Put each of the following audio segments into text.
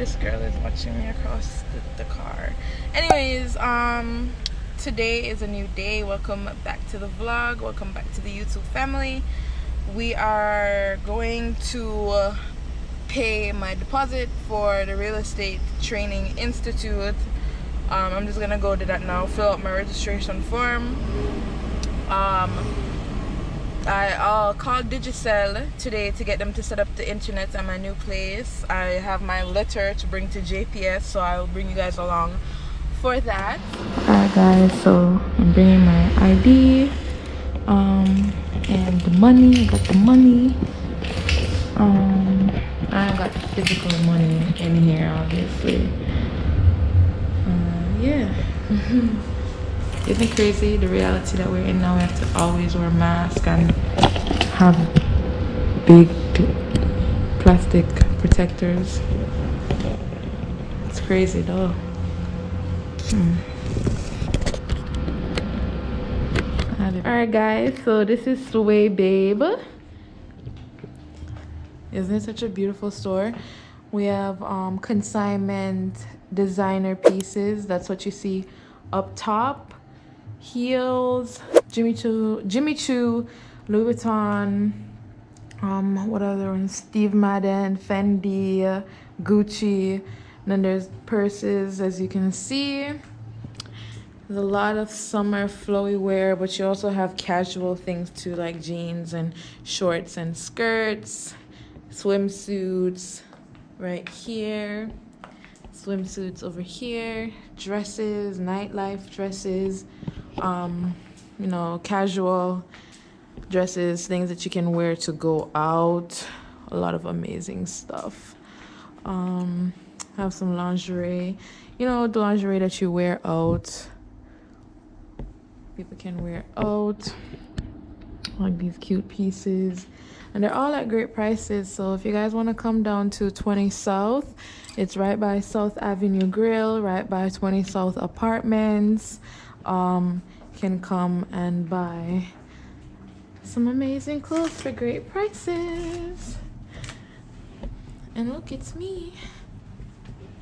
This girl is watching me across the car. Anyways, today is a new day. Welcome back to the vlog. Welcome back to the YouTube family. We are going to pay my deposit for the real estate training institute. I'm just gonna go to that now, fill out my registration form. I called Digicel today to get them to set up the internet at my new place. I have my letter to bring to JPS, so I'll bring you guys along for that. Alright guys, so I'm bringing my ID and the money. I got the money. I got physical money in here, obviously. Yeah. Isn't it crazy, the reality that we're in now? We have to always wear masks and have big plastic protectors. It's crazy though. Alright guys, so this is Swaybabe. Isn't it such a beautiful store? We have consignment designer pieces. That's what you see up top. Heels, Jimmy Choo, Louis Vuitton, what other ones? Steve Madden, Fendi, Gucci. And then there's purses, as you can see. There's a lot of summer flowy wear, but you also have casual things too, like jeans and shorts and skirts, swimsuits right here, swimsuits over here, dresses, nightlife dresses, you know, casual dresses, things that you can wear to go out. A lot of amazing stuff. Have some lingerie, you know, the lingerie that you wear out, people can wear out, like these cute pieces, and they're all at great prices. So if you guys want to come down to 20 South, it's right by South Avenue Grill, right by 20 South Apartments. Can come and buy some amazing clothes for great prices. And look, it's me.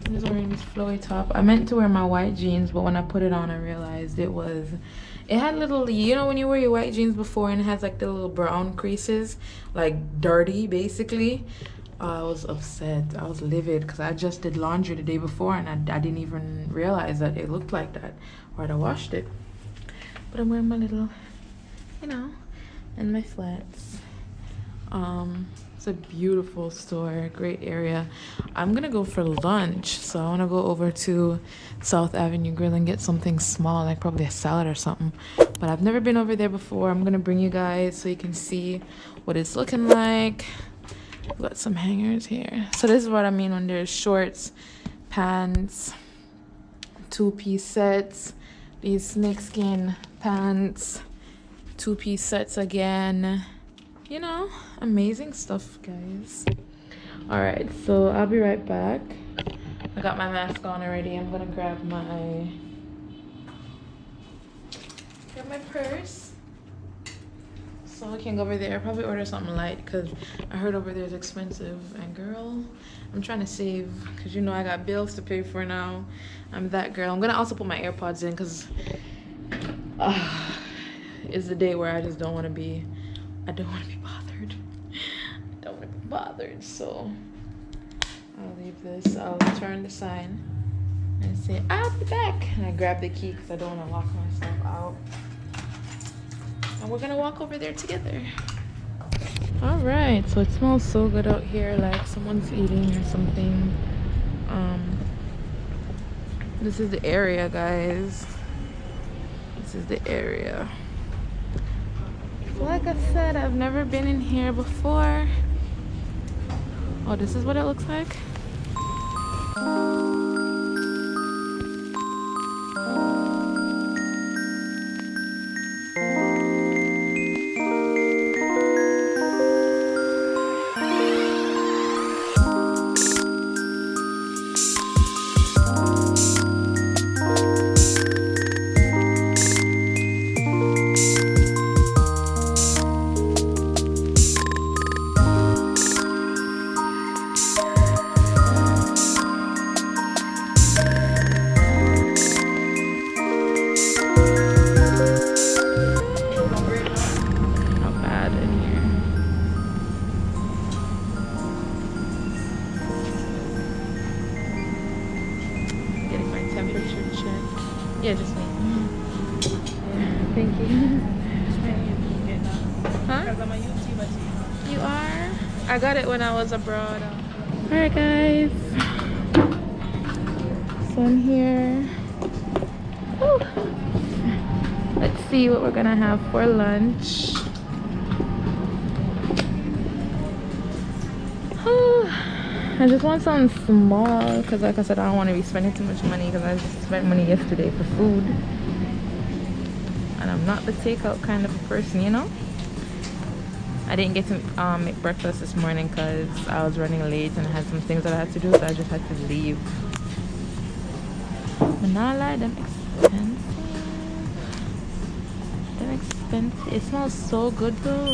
I'm just wearing this flowy top. I meant to wear my white jeans, but when I put it on, I realized it had little, you know, when you wear your white jeans before and it has like the little brown creases, like dirty basically. I was upset. I was livid because I just did laundry the day before and I didn't even realize that it looked like that, or I washed it. But I'm wearing my little, you know, and my flats. It's a beautiful store, great area. I'm gonna go for lunch, so I want to go over to South Avenue Grill and get something small, like probably a salad or something. But I've never been over there before. I'm gonna bring you guys so you can see what it's looking like. I've got some hangers here. So this is what I mean when there's shorts, pants, two-piece sets, these snakeskin pants, two-piece sets again. You know, amazing stuff, guys. All right, so I'll be right back. I got my mask on already. I'm gonna grab my purse so we can go over there. Probably order something light because I heard over there is expensive. And girl, I'm trying to save because you know I got bills to pay for now. I'm that girl. I'm gonna also put my AirPods in because it's the day where I just don't want to be. I don't want to be bothered. I don't want to be bothered. So I'll leave this. I'll turn the sign and say I'll be back. And I grab the key because I don't want to lock myself out. And we're gonna walk over there together. All right. So it smells so good out here, like someone's eating or something. This is the area, guys. This is the area. Like I said, I've never been in here before. Oh, this is what it looks like. Yeah, just me. Thank you. Huh? Because I'm a YouTuber too. You are? I got it when I was abroad. Alright guys. So I'm here. Woo. Let's see what we're gonna have for lunch. I just want something small because like I said, I don't want to be spending too much money because I just spent money yesterday for food. And I'm not the takeout kind of a person, you know? I didn't get to make breakfast this morning because I was running late and I had some things that I had to do, so I just had to leave. But not like them expensive. They're expensive. It smells so good though.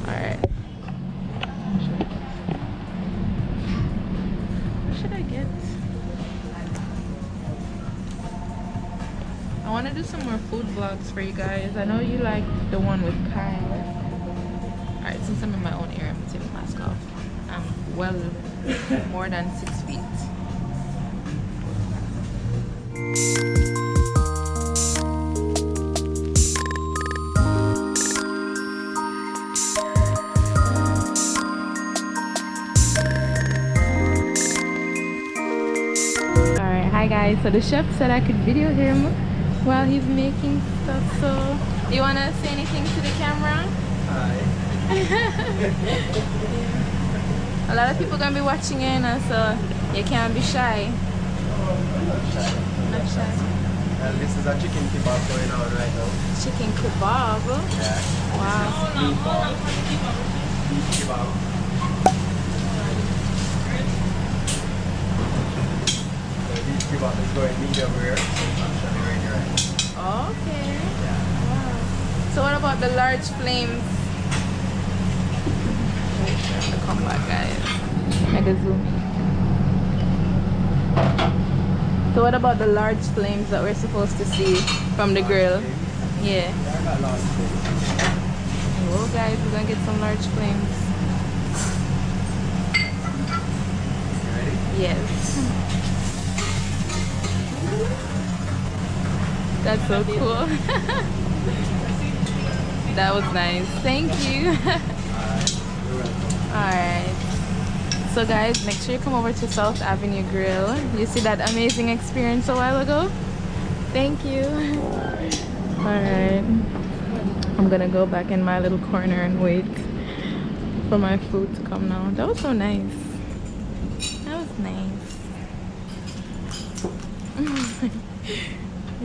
Alright. What should I get? I want to do some more food vlogs for you guys. I know you like the one with Kyle. Alright, since I'm in my own area, I'm gonna take the mask off. I'm well more than 6 feet. Alright, hi guys. So the chef said I could video him while he's making stuff. So do you want to say anything to the camera? Hi. A lot of people gonna be watching in, so you can't be shy. Not shy. This is a chicken kebab going on right now. Chicken kebab. Yeah. Wow. Beef ball. Beef kebab. The beef kebab is going medium rare, so it's actually ready right now. Okay. Yeah. Wow. So what about the large flames? Wait for him to come back, guys. Mega zoom. So what about the large flames that we're supposed to see from the grill? Yeah. Yeah, I got large things. Well guys, we're gonna get some large flames. You ready? Yes. That's so cool. That was nice. Thank you. Alright. You're welcome. Alright. So guys, make sure you come over to South Avenue Grill. You see that amazing experience a while ago? Thank you. Alright. I'm gonna go back in my little corner and wait for my food to come now. That was so nice. That was nice.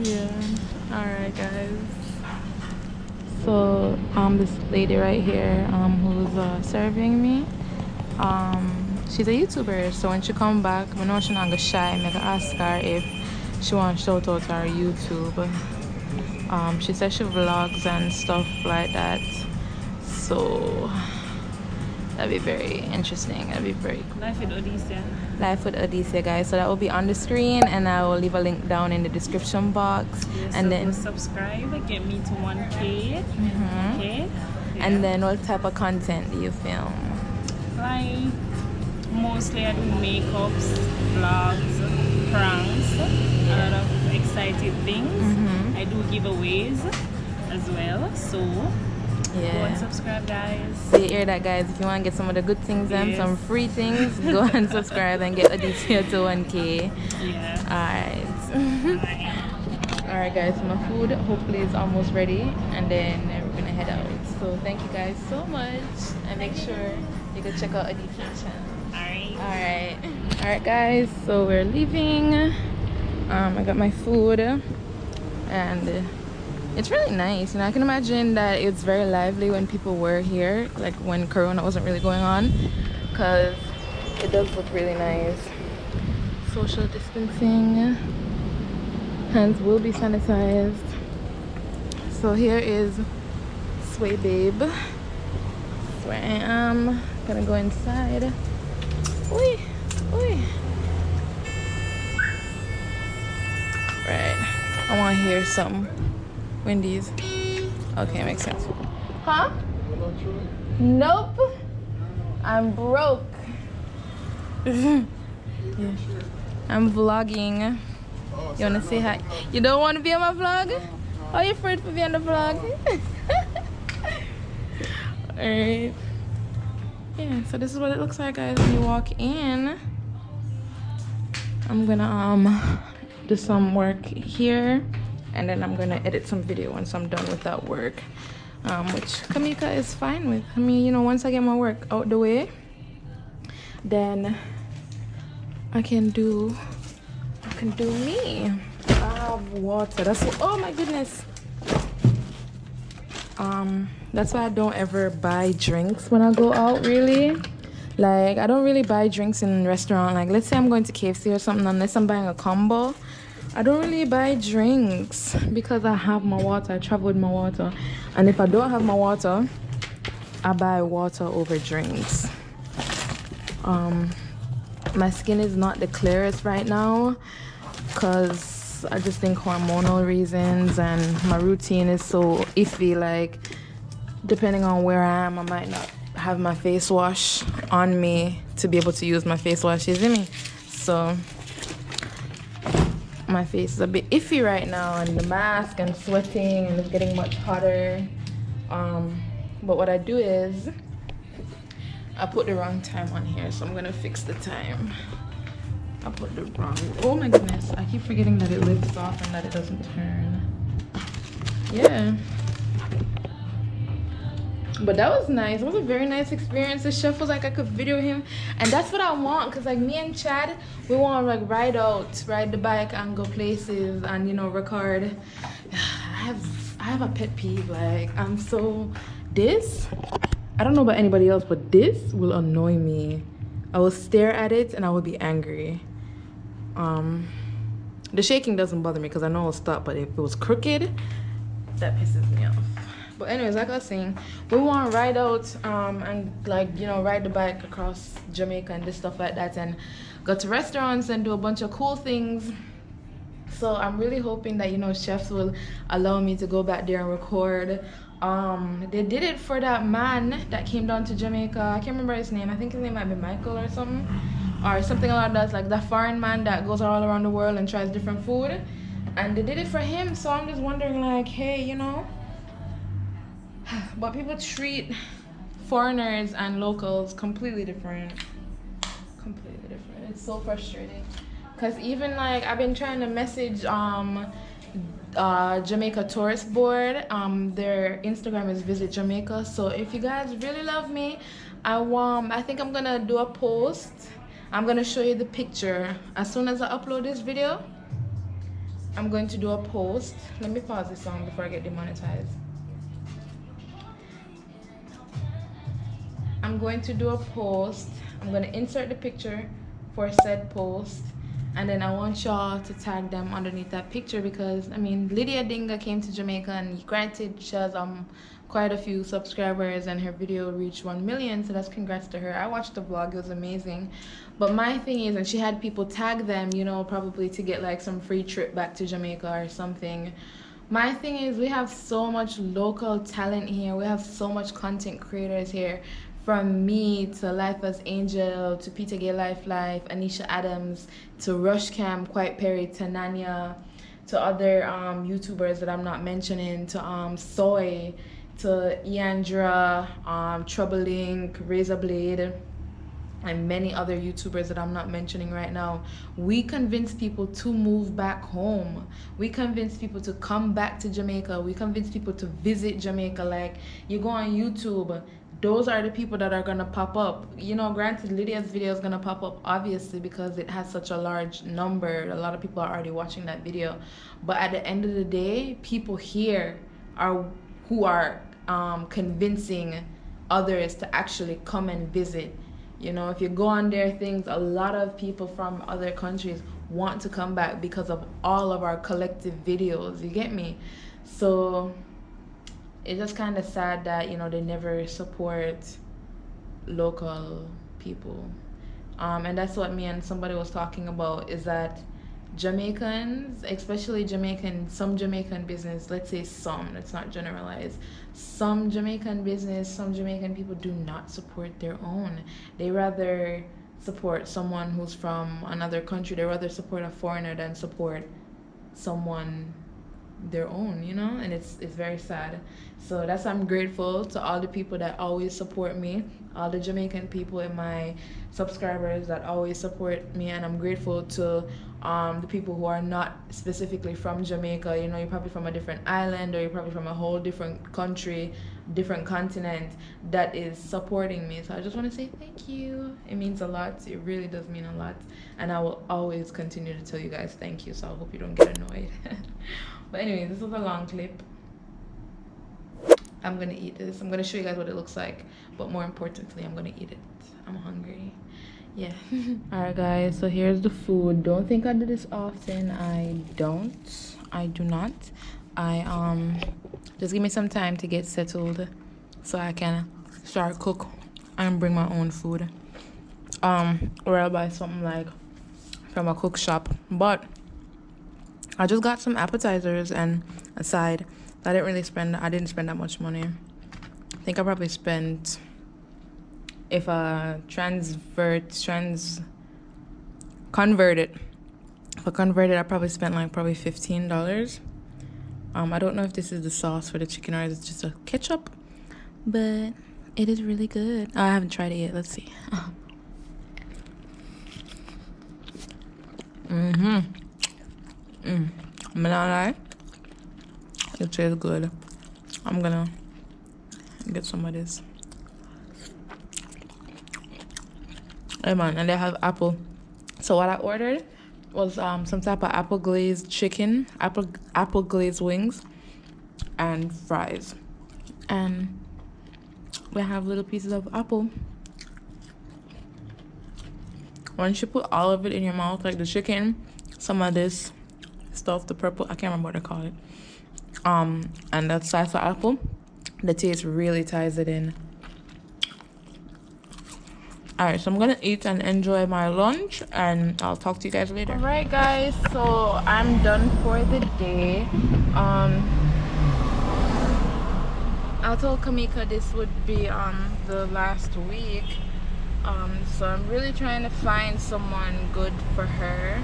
Yeah. Alright guys. So this lady right here who's serving me, she's a YouTuber, so when she come back, I know she's not gonna shy. I'm gonna ask her if she wants to shout out her YouTube. She says she vlogs and stuff like that, so that'd be very interesting. That'd be very cool. Life with Odysseus. Life with Odysseus, guys. So that will be on the screen, and I will leave a link down in the description box. Yes, and so then subscribe, get me to 1K. Okay. Yeah. And then what type of content do you film? Like mostly I do makeups, vlogs, pranks, a lot of exciting things. I do giveaways as well. So go Yeah. and subscribe, guys. So you hear that, guys? If you want to get some of the good things and Yes. some free things, go and subscribe and get Odysseus to 1K. Yeah. Alright. Bye. Alright guys, so my food hopefully is almost ready, and then we're gonna head out. So thank you guys so much, and make sure you go check out Odysseus channel. Alright. Alright guys, so we're leaving. I got my food, and it's really nice. And I can imagine that it's very lively when people were here, like when Corona wasn't really going on, because it does look really nice. Social distancing, hands will be sanitized. So here is Swaybabe. That's where I am. Gonna go inside. Oi, oi. Right, I want to hear some Wendy's. Okay, makes sense. Huh? Nope. I'm broke. Yeah. I'm vlogging. Oh, You wanna say hi? You don't want to be on my vlog? Oh, you're afraid to be on the vlog? Alright. Yeah, so this is what it looks like, guys, when you walk in. I'm gonna do some work here, and then I'm gonna edit some video once I'm done with that work, which Kamika is fine with. I mean, you know, once I get my work out the way, then I can do me. I have water. That's what, oh my goodness. That's why I don't ever buy drinks when I go out, really. Like, I don't really buy drinks in restaurant. Like, let's say I'm going to KFC or something, unless I'm buying a combo, I don't really buy drinks because I have my water. I travel with my water. And if I don't have my water, I buy water over drinks. My skin is not the clearest right now because I just think hormonal reasons, and my routine is so iffy. Like, depending on where I am, I might not have my face wash on me to be able to use my face wash, you see me? So my face is a bit iffy right now, and the mask and sweating, and it's getting much hotter. But what I do is I put the wrong time on here, so I'm gonna fix the time. I put the wrong, oh my goodness, I keep forgetting that it lifts off and that it doesn't turn. Yeah, but that was nice. It was a very nice experience. The chef was like, I could video him, and that's what I want, because like me and Chad, we want to like ride the bike and go places and, you know, record. I have a pet peeve. Like, I don't know about anybody else, but this will annoy me. I will stare at it and I will be angry. The shaking doesn't bother me because I know it'll stop, but if it was crooked, that pisses me off. But anyways, like I was saying, we want to ride out and, like, you know, ride the bike across Jamaica and this stuff like that, and go to restaurants and do a bunch of cool things. So I'm really hoping that, you know, chefs will allow me to go back there and record. They did it for that man that came down to Jamaica. I can't remember his name. I think his name might be Michael or something along that. Like that foreign man that goes all around the world and tries different food, and they did it for him. So I'm just wondering, like, hey, you know, but people treat foreigners and locals completely different. It's so frustrating, because even like I've been trying to message Jamaica Tourist Board. Their Instagram is Visit Jamaica. So if you guys really love me, I think I'm gonna do a post. I'm gonna show you the picture as soon as I upload this video. I'm going to do a post. Let me pause this song before I get demonetized. I'm going to do a post. I'm gonna insert the picture for said post, and then I want y'all to tag them underneath that picture, because I mean, Lydia Dinga came to Jamaica, and granted she has quite a few subscribers, and her video reached 1 million, so that's congrats to her. I watched the vlog, it was amazing. But my thing is, and she had people tag them, you know, probably to get like some free trip back to Jamaica or something. My thing is, we have so much local talent here. We have so much content creators here. From me to Life as Angel, to Peter Gay Life, Anisha Adams, to Rush Cam, Quiet Perry, to Nanya, to other YouTubers that I'm not mentioning, to Soy, to Iandra, Troubling, Razorblade, and many other YouTubers that I'm not mentioning right now. We convince people to move back home. We convince people to come back to Jamaica. We convince people to visit Jamaica. Like, you go on YouTube, those are the people that are gonna pop up. You know, granted, Lydia's video is gonna pop up, obviously, because it has such a large number. A lot of people are already watching that video. But at the end of the day, people here who are convincing others to actually come and visit. You know, if you go on their things, a lot of people from other countries want to come back because of all of our collective videos. You get me? So it's just kind of sad that, you know, they never support local people. And that's what me and somebody was talking about, is that Jamaicans, especially some Jamaican business, let's say some, let's not generalize, some Jamaican business, some Jamaican people do not support their own. They rather support someone who's from another country. They rather support a foreigner than support someone their own, you know, and it's very sad. So that's why I'm grateful to all the people that always support me, all the Jamaican people and my subscribers that always support me, and I'm grateful to the people who are not specifically from Jamaica. You know, you're probably from a different island, or you're probably from a whole different country, different continent, that is supporting me. So I just want to say thank you. It means a lot. It really does mean a lot, and I will always continue to tell you guys thank you. So I hope you don't get annoyed. But anyway, this was a long clip. I'm gonna eat this. I'm gonna show you guys what it looks like, but more importantly, I'm gonna eat it. I'm hungry. Yeah. All right, guys, so here's the food. Don't think I do this often. I do not. Just give me some time to get settled so I can start cook and bring my own food, or I'll buy something like from a cook shop. But I just got some appetizers and a side. I didn't spend that much money. I think I probably spent, if I convert it, I probably spent like $15. I don't know if this is the sauce for the chicken or it's just a ketchup, but it is really good. I haven't tried it yet. Let's see. I'm not lie, it tastes good. I'm gonna get some of this. Hey man, and they have apple. So what I ordered was some type of apple glazed chicken, apple glazed wings, and fries. And we have little pieces of apple. Once you put all of it in your mouth, like the chicken, some of this stuff, the purple, I can't remember what they call it, and that slice of apple, the taste really ties it in. Alright, so I'm gonna eat and enjoy my lunch, and I'll talk to you guys later. Alright guys, so I'm done for the day. I told Kamika this would be the last week. So I'm really trying to find someone good for her.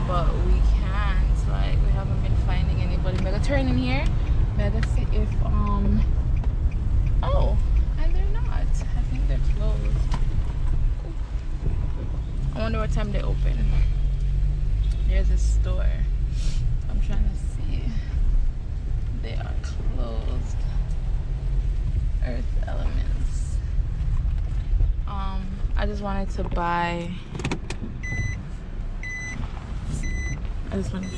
But we can't, like, we haven't been finding anybody. I'm gonna turn in here. Let's see if oh, and they're not. I think they're closed. I wonder what time they open. There's a store. I'm trying to see. They are closed. Earth Elements. I just wanted to buy something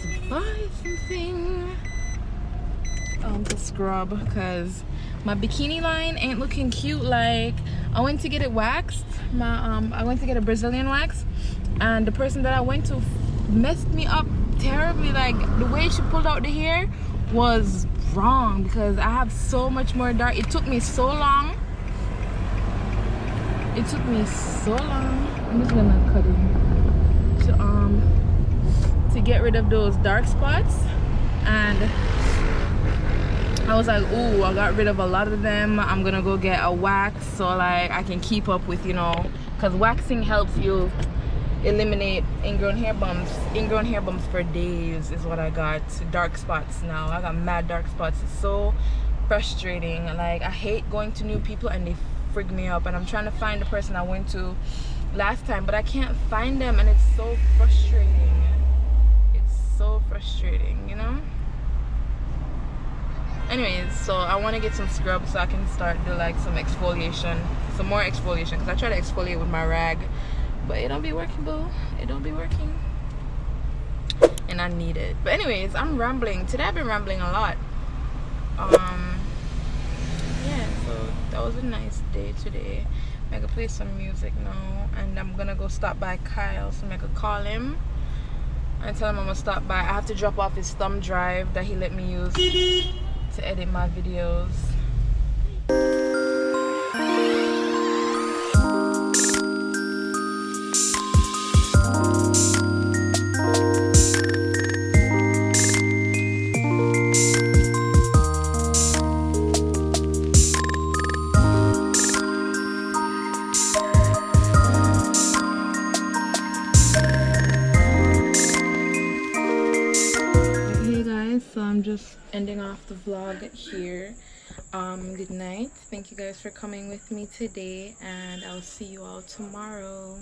to scrub, because my bikini line ain't looking cute. Like, I went to get it waxed. I went to get a Brazilian wax, and the person that I went to messed me up terribly. Like, the way she pulled out the hair was wrong, because I have so much more dark. It took me so long. I'm just gonna cut it to get rid of those dark spots, and I was like, ooh, I got rid of a lot of them. I'm gonna go get a wax so like I can keep up with, you know, because waxing helps you eliminate ingrown hair bumps. Ingrown hair bumps for days is what I got. Dark spots now. I got mad dark spots. It's so frustrating. Like, I hate going to new people and they frig me up, and I'm trying to find the person I went to last time, but I can't find them, and it's so frustrating. It's so frustrating, you know. Anyways, so I want to get some scrub so I can start do like some exfoliation, some more exfoliation, because I try to exfoliate with my rag, but it don't be working, boo. It don't be working, and I need it. But anyways, I'm rambling today. I've been rambling a lot. Yeah, so that was a nice day today. I'm gonna play some music now, and I'm gonna go stop by Kyle, so I'm gonna call him and tell him I'm gonna stop by. I have to drop off his thumb drive that he let me use to edit my videos. just ending off the vlog here. Good night. Thank you guys for coming with me today, and I'll see you all tomorrow.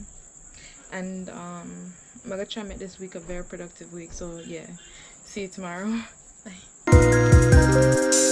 And I'm gonna try and make this week a very productive week, so yeah, see you tomorrow. Bye.